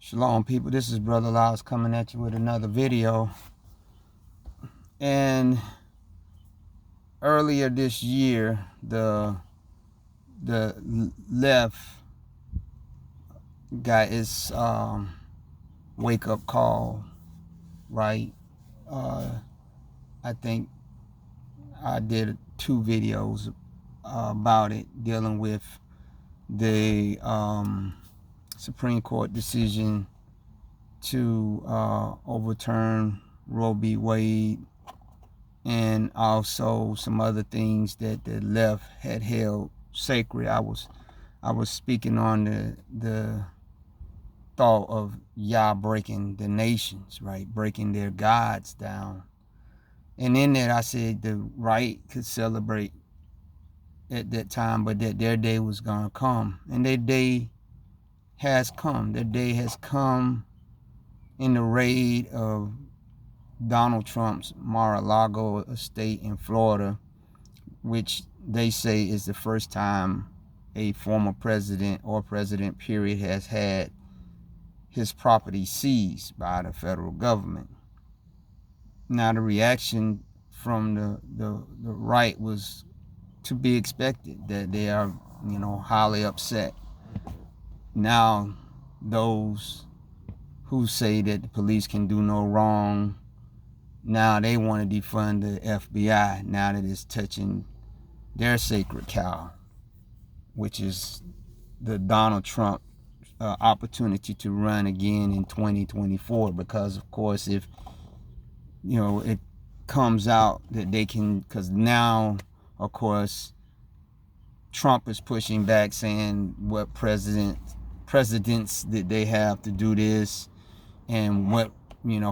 Shalom, people. This is Brother Lyles coming at you with another video. And earlier this year, the left got its wake-up call, right? I think I did 2 videos about it, dealing with the Supreme Court decision to overturn Roe v. Wade, and also some other things that the left had held sacred. I was speaking on the thought of Yah breaking the nations, right? Breaking their gods down. And in that I said the right could celebrate at that time, but that their day was gonna come. And their day has come. Their day has come in the raid of Donald Trump's Mar-a-Lago estate in Florida, which they say is the first time a former president or president period has had his property seized by the federal government. Now, the reaction from the right was to be expected, that they are, highly upset. Now, those who say that the police can do no wrong, now they want to defund the FBI now that it's touching their sacred cow, which is the Donald Trump opportunity to run again in 2024. Because, of course, if it comes out that they can, because now, of course, Trump is pushing back, saying what presidents did they have to do this, and what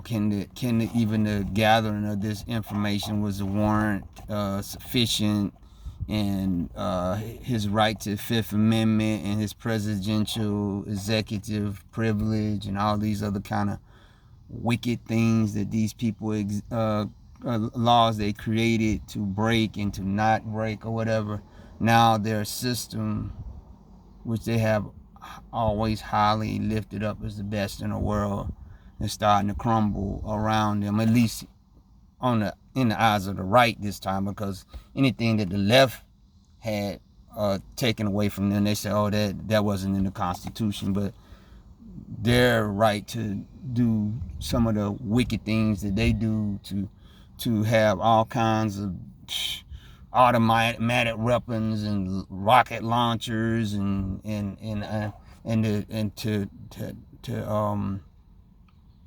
can even the gathering of this information, was the warrant sufficient, and his right to Fifth Amendment and his presidential executive privilege and all these other kind of wicked things that these people laws they created to break and to not break or whatever. Now their system, which they have always highly lifted up as the best in the world, is starting to crumble around them, at least in the eyes of the right this time, because anything that the left had taken away from them, they say, oh, that wasn't in the Constitution. But their right to do some of the wicked things that they do, to have all kinds of automatic weapons and rocket launchers and to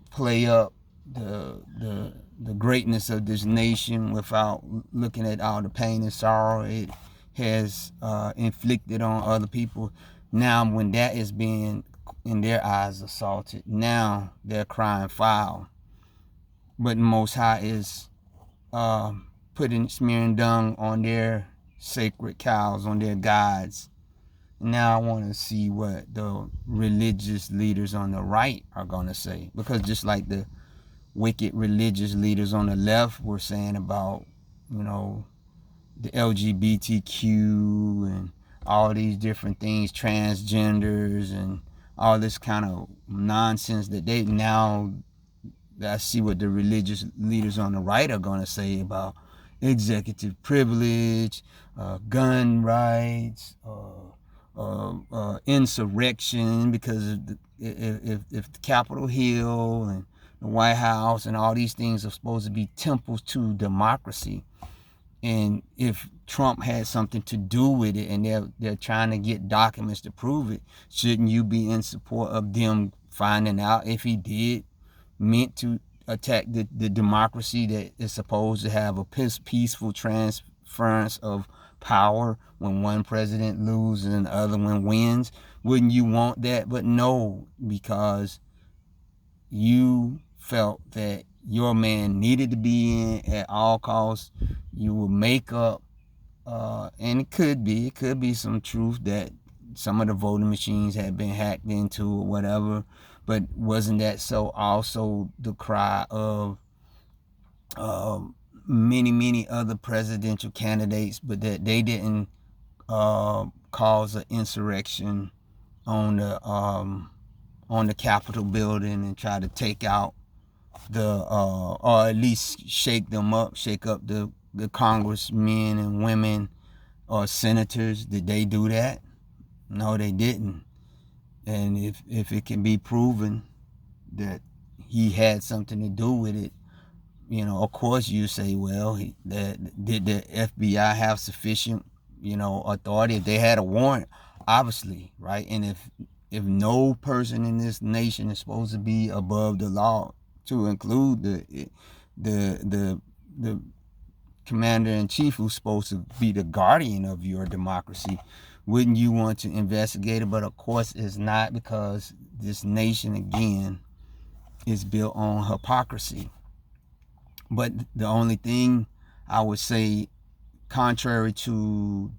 play up the greatness of this nation without looking at all the pain and sorrow it has inflicted on other people. Now, when that is being, in their eyes, assaulted, now they're crying foul. But the Most High is smearing dung on their sacred cows, on their gods. Now I want to see what the religious leaders on the right are going to say, because just like the wicked religious leaders on the left were saying about, the LGBTQ and all these different things, transgenders and all this kind of nonsense, that they now, I see what the religious leaders on the right are going to say about executive privilege, gun rights, insurrection, because if the Capitol Hill and the White House and all these things are supposed to be temples to democracy, and if Trump had something to do with it and they're trying to get documents to prove it, shouldn't you be in support of them finding out if he did meant to attack the democracy that is supposed to have a peaceful transference of power when one president loses and the other one wins? Wouldn't you want that? But no, because you felt that your man needed to be in at all costs, you will make up, and it could be some truth that some of the voting machines had been hacked into or whatever. But wasn't that so also the cry of many other presidential candidates, but that they didn't cause an insurrection on the on the Capitol building and try to take out or at least shake up the congressmen and women or senators. Did they do that? No, they didn't. And if it can be proven that he had something to do with it, of course you say, well, did the FBI have sufficient, authority? If they had a warrant, obviously, right? And if no person in this nation is supposed to be above the law, to include the commander-in-chief, who's supposed to be the guardian of your democracy, wouldn't you want to investigate it? But of course it's not, because this nation, again, is built on hypocrisy. But the only thing I would say, contrary to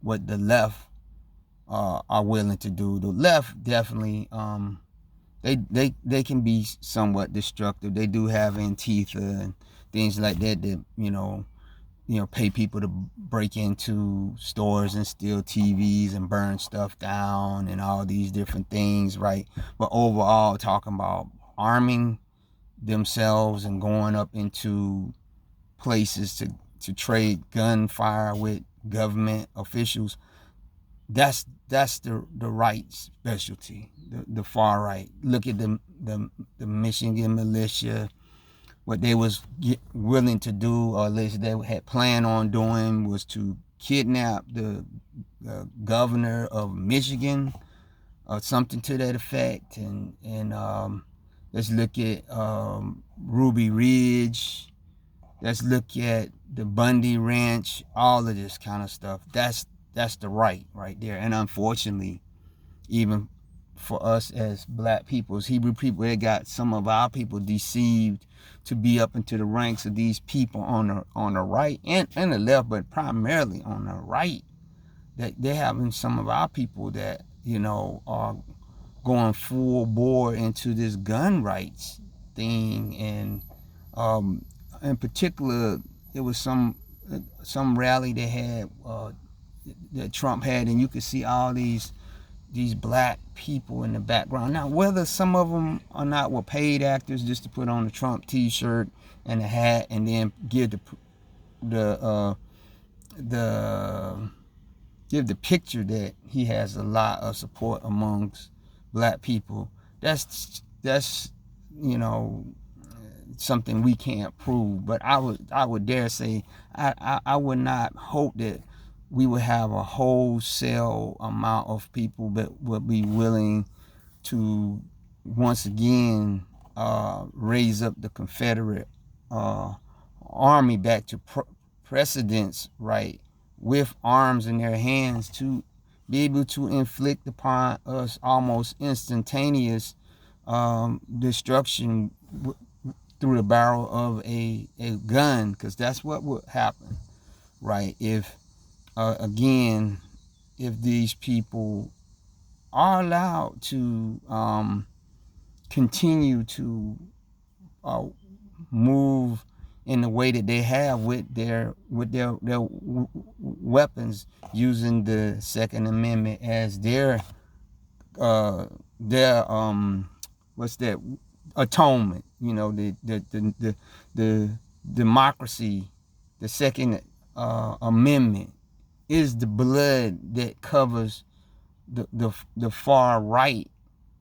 what the left are willing to do, the left definitely they can be somewhat destructive. They do have Antifa and things like that pay people to break into stores and steal TVs and burn stuff down and all these different things, right? But overall, talking about arming themselves and going up into places to trade gunfire with government officials, that's the right specialty, the far right. Look at the Michigan militia. What they was willing to do, or at least they had planned on doing, was to kidnap the governor of Michigan, or something to that effect. And let's look at Ruby Ridge. Let's look at the Bundy Ranch. All of this kind of stuff. That's the right there. And unfortunately, even for us as black people, as Hebrew people, they got some of our people deceived to be up into the ranks of these people on the right and the left, but primarily on the right. That they're having some of our people that are going full bore into this gun rights thing. And in particular, it was some rally they had that Trump had, and you could see all these black people in the background. Now, whether some of them or not were paid actors just to put on a Trump T-shirt and a hat, and then give the picture that he has a lot of support amongst black people, that's something we can't prove. But I would dare say I would not hope that we would have a wholesale amount of people that would be willing to once again raise up the Confederate army back to precedence, right, with arms in their hands, to be able to inflict upon us almost instantaneous destruction through the barrel of a gun, because that's what would happen, right? If again, if these people are allowed to continue to move in the way that they have with their weapons, using the Second Amendment as their what's that, atonement, the democracy, the Second Amendment is the blood that covers the far right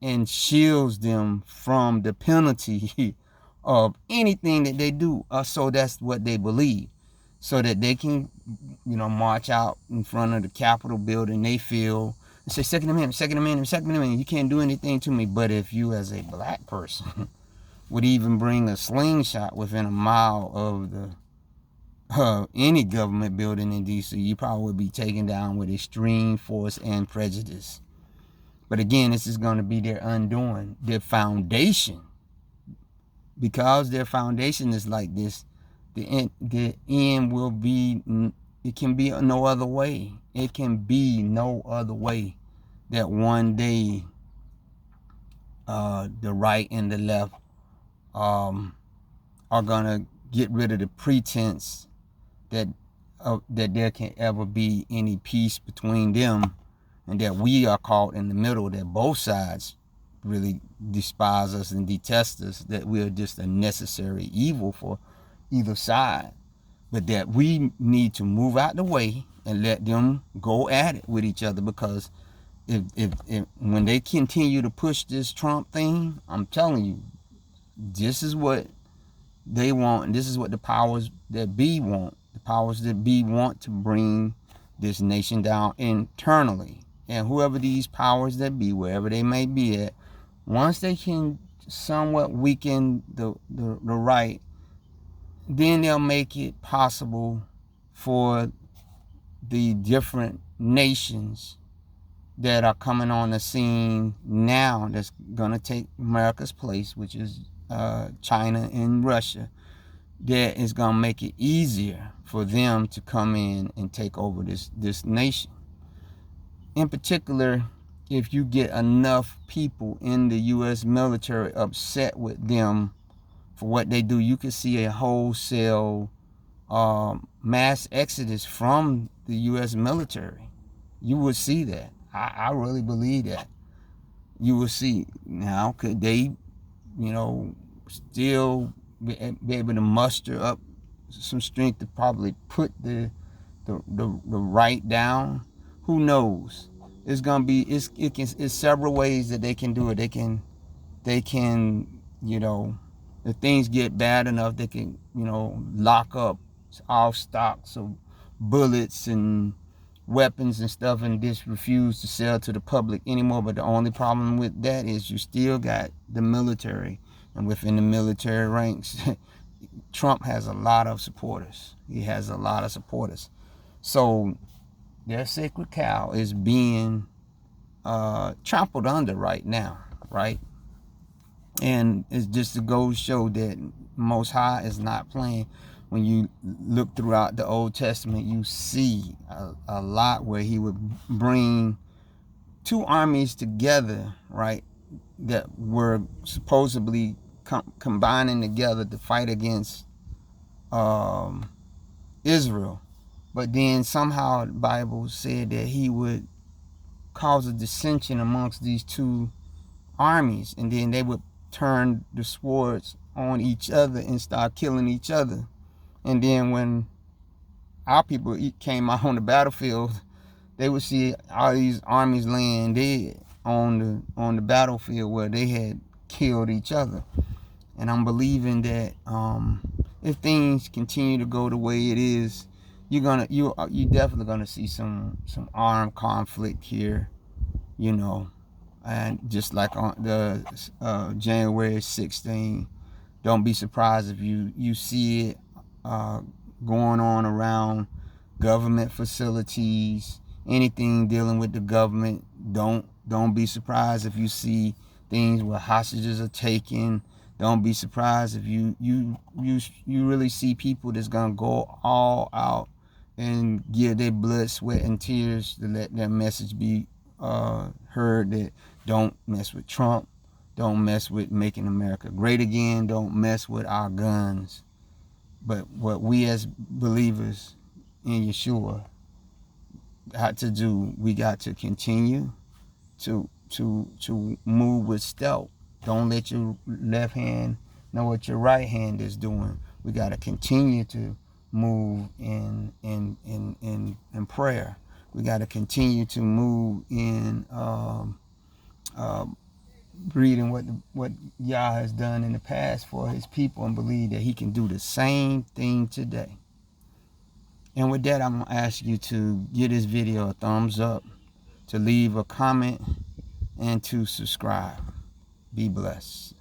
and shields them from the penalty of anything that they do. So that's what they believe, so that they can march out in front of the Capitol building, they feel, and say, Second Amendment, Second Amendment, Second Amendment, you can't do anything to me. But if you as a black person would even bring a slingshot within a mile of the any government building in D.C., you probably would be taken down with extreme force and prejudice. But again, this is going to be their undoing, their foundation. Because their foundation is like this, the end will be, it can be no other way. It can be no other way that one day the right and the left are going to get rid of the pretense that there can ever be any peace between them, and that we are caught in the middle, that both sides really despise us and detest us, that we are just a necessary evil for either side, but that we need to move out the way and let them go at it with each other. Because if when they continue to push this Trump thing, I'm telling you, this is what they want, and this is what the powers that be want. The powers that be want to bring this nation down internally. And whoever these powers that be, wherever they may be at, once they can somewhat weaken the right, then they'll make it possible for the different nations that are coming on the scene now that's going to take America's place, which is China and Russia, that is going to make it easier for them to come in and take over this nation. In particular, if you get enough people in the U.S. military upset with them for what they do, you can see a wholesale mass exodus from the U.S. military. You would see that. I really believe that. You will see. Now, could they, still be able to muster up some strength to probably put the right down? Who knows? It's gonna be. It's several ways that they can do it. They can, if things get bad enough, they can, lock up all stocks of bullets and weapons and stuff, and just refuse to sell to the public anymore. But the only problem with that is you still got the military, and within the military ranks, Trump has a lot of supporters. He has a lot of supporters. So their sacred cow is being trampled under right now, right? And it's just to go show that Most High is not playing. When you look throughout the Old Testament, you see a lot where he would bring two armies together, right, that were supposedly combining together to fight against Israel. But then somehow the Bible said that he would cause a dissension amongst these two armies, and then they would turn the swords on each other and start killing each other. And then when our people came out on the battlefield, they would see all these armies laying dead on the battlefield where they had killed each other. And I'm believing that if things continue to go the way it is, you're definitely gonna see some armed conflict here, and just like on the January 16th, don't be surprised if you see it going on around government facilities, anything dealing with the government. Don't be surprised if you see things where hostages are taken. Don't be surprised if you really see people that's gonna go all out and give their blood, sweat, and tears to let their message be heard, that don't mess with Trump, don't mess with making America great again, don't mess with our guns. But what we as believers in Yeshua got to do, we got to continue to move with stealth. Don't let your left hand know what your right hand is doing. We got to continue to move in prayer. We got to continue to move in reading what Yah has done in the past for his people, and believe that he can do the same thing today. And with that, I'm going to ask you to give this video a thumbs up, to leave a comment, and to subscribe. Be blessed.